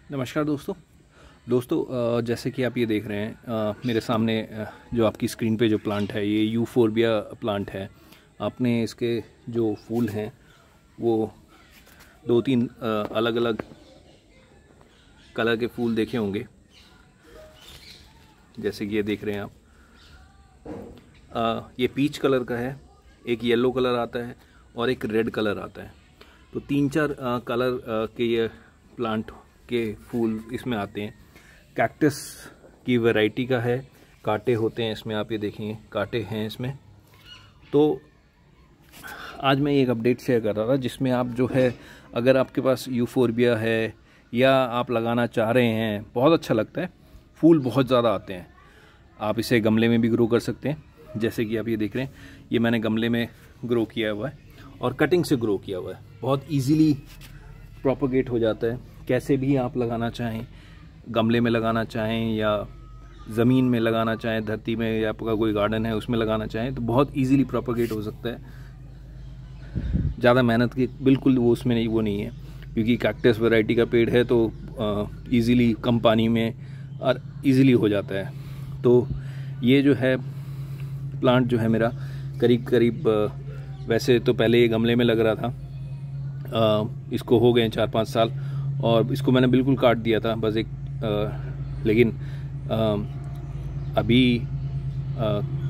नमस्कार दोस्तों, जैसे कि आप ये देख रहे हैं मेरे सामने जो आपकी स्क्रीन पे जो प्लांट है ये यूफोरबिया प्लांट है। आपने इसके जो फूल हैं वो दो तीन अलग अलग कलर के फूल देखे होंगे, जैसे कि ये देख रहे हैं आप। ये पीच कलर का है, एक येलो कलर आता है और एक रेड कलर आता है। तो तीन चार कलर के ये प्लांट के फूल इसमें आते हैं। कैक्टस की वैरायटी का है, कांटे होते हैं इसमें, आप ये देखेंगे कांटे हैं इसमें। तो आज मैं एक अपडेट शेयर कर रहा था जिसमें आप जो है, अगर आपके पास यूफोरबिया है या आप लगाना चाह रहे हैं, बहुत अच्छा लगता है, फूल बहुत ज़्यादा आते हैं। आप इसे गमले में भी ग्रो कर सकते हैं, जैसे कि आप ये देख रहे हैं। ये मैंने गमले में ग्रो किया हुआ है और कटिंग से ग्रो किया हुआ है। बहुत ईजीली प्रोपोगेट हो जाता है। कैसे भी आप लगाना चाहें, गमले में लगाना चाहें या ज़मीन में लगाना चाहें, धरती में या आपका कोई गार्डन है उसमें लगाना चाहें, तो बहुत इजीली प्रोपोगेट हो सकता है। ज़्यादा मेहनत की बिल्कुल वो उसमें नहीं, वो नहीं है, क्योंकि कैक्टस वैरायटी का पेड़ है तो इजीली कम पानी में और इजीली हो जाता है। तो ये जो है प्लांट जो है मेरा करीब वैसे तो पहले ये गमले में लग रहा था, इसको हो गए 4-5 साल और इसको मैंने बिल्कुल काट दिया था बस एक लेकिन अभी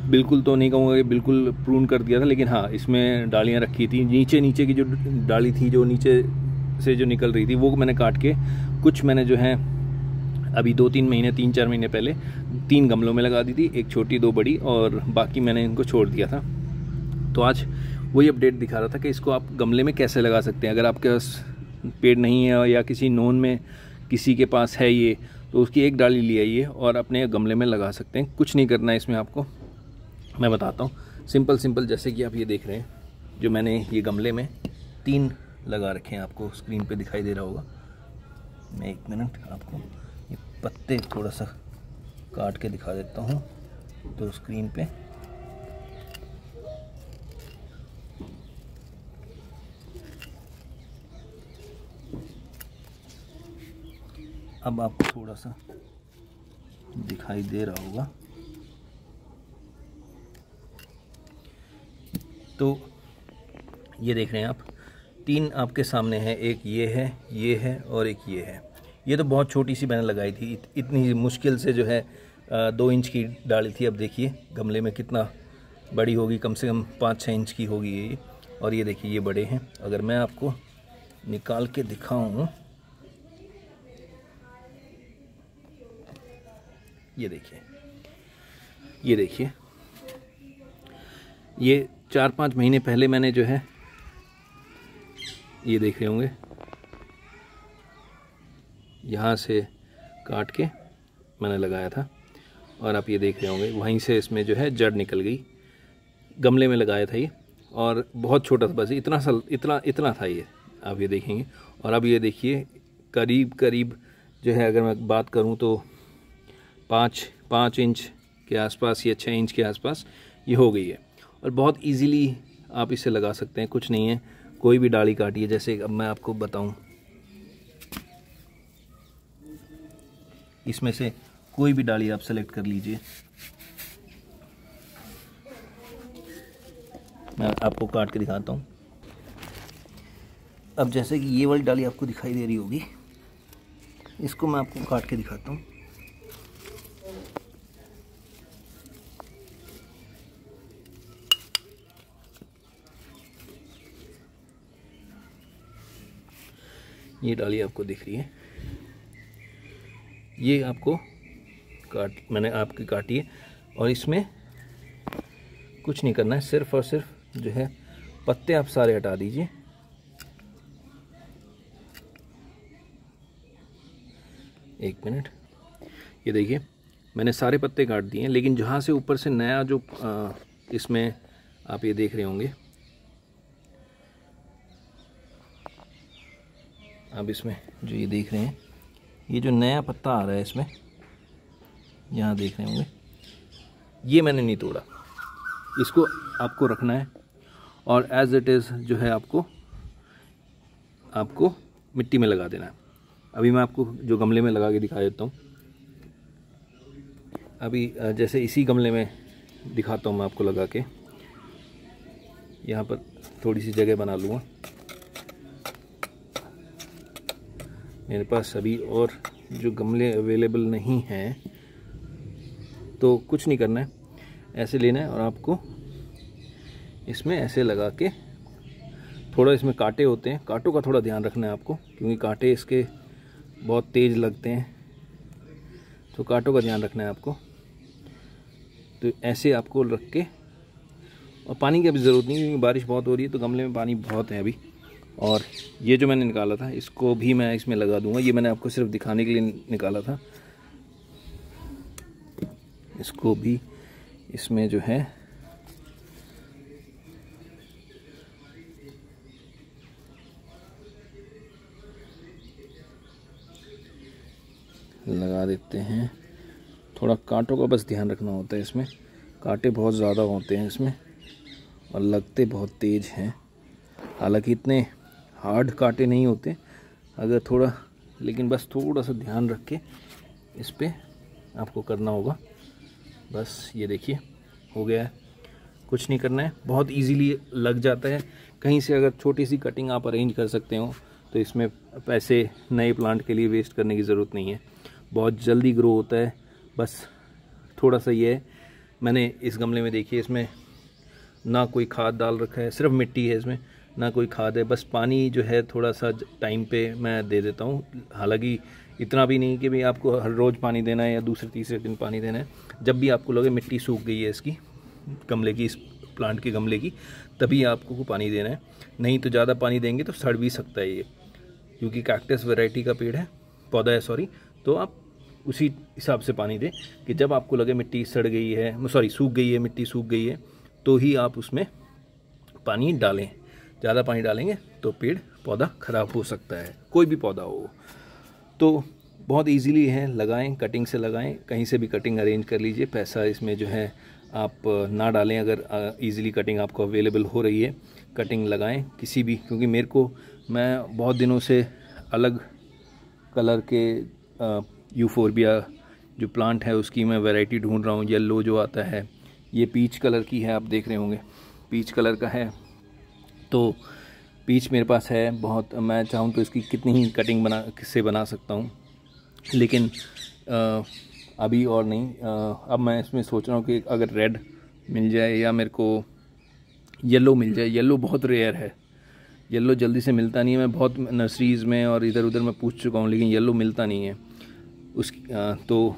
बिल्कुल तो नहीं कहूँगा कि बिल्कुल प्रून कर दिया था, लेकिन हाँ इसमें डालियाँ रखी थी। नीचे की जो डाली थी, जो नीचे से जो निकल रही थी, वो मैंने काट के कुछ मैंने जो है अभी 3-4 महीने पहले 3 गमलों में लगा दी थी, एक छोटी 2 बड़ी, और बाकी मैंने इनको छोड़ दिया था। तो आज वही अपडेट दिखा रहा था कि इसको आप गमले में कैसे लगा सकते हैं। अगर आपके पास पेड़ नहीं है या किसी नोन में किसी के पास है ये, तो उसकी एक डाली ले आइए और अपने गमले में लगा सकते हैं। कुछ नहीं करना है इसमें आपको, मैं बताता हूँ। सिंपल जैसे कि आप ये देख रहे हैं, जो मैंने ये गमले में 3 लगा रखे हैं, आपको स्क्रीन पे दिखाई दे रहा होगा। मैं 1 मिनट आपको ये पत्ते थोड़ा सा काट के दिखा देता हूँ तो स्क्रीन पे अब आपको थोड़ा सा दिखाई दे रहा होगा। तो ये देख रहे हैं आप, 3 आपके सामने है, एक ये है और एक ये है। ये तो बहुत छोटी सी मैंने लगाई थी, इतनी मुश्किल से जो है 2 इंच की डाली थी। अब देखिए गमले में कितना बड़ी होगी, कम से कम 5-6 इंच की होगी ये। और ये देखिए ये बड़े हैं। अगर मैं आपको निकाल के दिखाऊं, ये देखिए ये 4-5 महीने पहले मैंने जो है, ये देख रहे होंगे, यहाँ से काट के मैंने लगाया था और आप ये देख रहे होंगे वहीं से इसमें जो है जड़ निकल गई। गमले में लगाया था ये और बहुत छोटा था, बस इतना था ये, आप ये देखेंगे। और अब ये देखिए करीब जो है, अगर मैं बात करूं तो 5 इंच के आसपास या 6 इंच के आसपास ये हो गई है। और बहुत इजीली आप इसे लगा सकते हैं, कुछ नहीं है। कोई भी डाली काटिए, जैसे अब मैं आपको बताऊं, इसमें से कोई भी डाली आप सेलेक्ट कर लीजिए। मैं आपको काट के दिखाता हूं। अब जैसे कि ये वाली डाली आपको दिखाई दे रही होगी, इसको मैं आपको काट के दिखाता हूं। ये डाली आपको दिख रही है, ये आपको मैंने आपकी काटी है। और इसमें कुछ नहीं करना है, सिर्फ और सिर्फ जो है पत्ते आप सारे हटा दीजिए। एक मिनट, ये देखिए मैंने सारे पत्ते काट दिए हैं, लेकिन जहाँ से ऊपर से नया जो इसमें आप ये देख रहे होंगे, अब इसमें जो ये देख रहे हैं, ये जो नया पत्ता आ रहा है इसमें, यहाँ देख रहे होंगे, ये मैंने नहीं तोड़ा। इसको आपको रखना है और एज इट इज़ जो है आपको मिट्टी में लगा देना है। अभी मैं आपको जो गमले में लगा के दिखा देता हूँ। अभी जैसे इसी गमले में दिखाता हूँ मैं आपको लगा के। यहाँ पर थोड़ी सी जगह बना लूँगा। मेरे पास अभी और जो गमले अवेलेबल नहीं हैं, तो कुछ नहीं करना है, ऐसे लेना है और आपको इसमें ऐसे लगा के, थोड़ा इसमें कांटे होते हैं, कांटों का थोड़ा ध्यान रखना है आपको, क्योंकि कांटे इसके बहुत तेज़ लगते हैं, तो कांटों का ध्यान रखना है आपको। तो ऐसे आपको रख के, और पानी की अभी ज़रूरत नहीं, क्योंकि बारिश बहुत हो रही है तो गमले में पानी बहुत है अभी। और ये जो मैंने निकाला था इसको भी मैं इसमें लगा दूंगा। ये मैंने आपको सिर्फ दिखाने के लिए निकाला था। इसको भी इसमें जो है लगा देते हैं। थोड़ा कांटों का बस ध्यान रखना होता है, इसमें कांटे बहुत ज़्यादा होते हैं इसमें और लगते बहुत तेज़ हैं। हालांकि इतने हार्ड कांटे नहीं होते, अगर थोड़ा, लेकिन बस थोड़ा सा ध्यान रख के इस पे आपको करना होगा। बस ये देखिए हो गया है, कुछ नहीं करना है, बहुत इजीली लग जाता है। कहीं से अगर छोटी सी कटिंग आप अरेंज कर सकते हो तो इसमें पैसे नए प्लांट के लिए वेस्ट करने की ज़रूरत नहीं है, बहुत जल्दी ग्रो होता है। बस थोड़ा सा ये है, मैंने इस गमले में देखिए इसमें ना कोई खाद डाल रखा है, सिर्फ मिट्टी है इसमें, ना कोई खाद है। बस पानी जो है थोड़ा सा टाइम पे मैं दे देता हूँ। हालांकि इतना भी नहीं कि भाई आपको हर रोज़ पानी देना है या दूसरे तीसरे दिन पानी देना है। जब भी आपको लगे मिट्टी सूख गई है इसकी गमले की, इस प्लांट के गमले की, तभी आपको पानी देना है। नहीं तो ज़्यादा पानी देंगे तो सड़ भी सकता है ये, क्योंकि कैक्टस वैरायटी का पेड़ है, पौधा है सॉरी। तो आप उसी हिसाब से पानी दें कि जब आपको लगे मिट्टी सड़ गई है, सॉरी सूख गई है, मिट्टी सूख गई है, तो ही आप उसमें पानी डालें। ज़्यादा पानी डालेंगे तो पेड़ पौधा ख़राब हो सकता है, कोई भी पौधा हो। तो बहुत इजीली है, लगाएं, कटिंग से लगाएं, कहीं से भी कटिंग अरेंज कर लीजिए। पैसा इसमें जो है आप ना डालें, अगर इजीली कटिंग आपको अवेलेबल हो रही है, कटिंग लगाएं किसी भी। क्योंकि मेरे को, मैं बहुत दिनों से अलग कलर के यूफोरबिया जो प्लांट है उसकी मैं वैरायटी ढूंढ रहा हूँ। येलो जो आता है, ये पीच कलर की है, आप देख रहे होंगे पीच कलर का है। तो पीच मेरे पास है बहुत, मैं चाहूँ तो इसकी कितनी ही कटिंग बना सकता हूँ, लेकिन अभी और नहीं। अब मैं इसमें सोच रहा हूँ कि अगर रेड मिल जाए या मेरे को येलो मिल जाए। येलो बहुत रेयर है, येलो जल्दी से मिलता नहीं है। मैं बहुत नर्सरीज़ में और इधर उधर मैं पूछ चुका हूँ, लेकिन येलो मिलता नहीं है उसकी। तो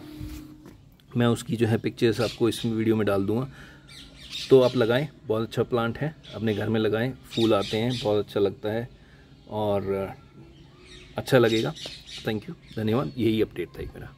मैं उसकी जो है पिक्चर्स आपको इस वीडियो में डाल दूँगा। तो आप लगाएं, बहुत अच्छा प्लांट है, अपने घर में लगाएं, फूल आते हैं, बहुत अच्छा लगता है और अच्छा लगेगा। थैंक यू, धन्यवाद। यही अपडेट था मेरा।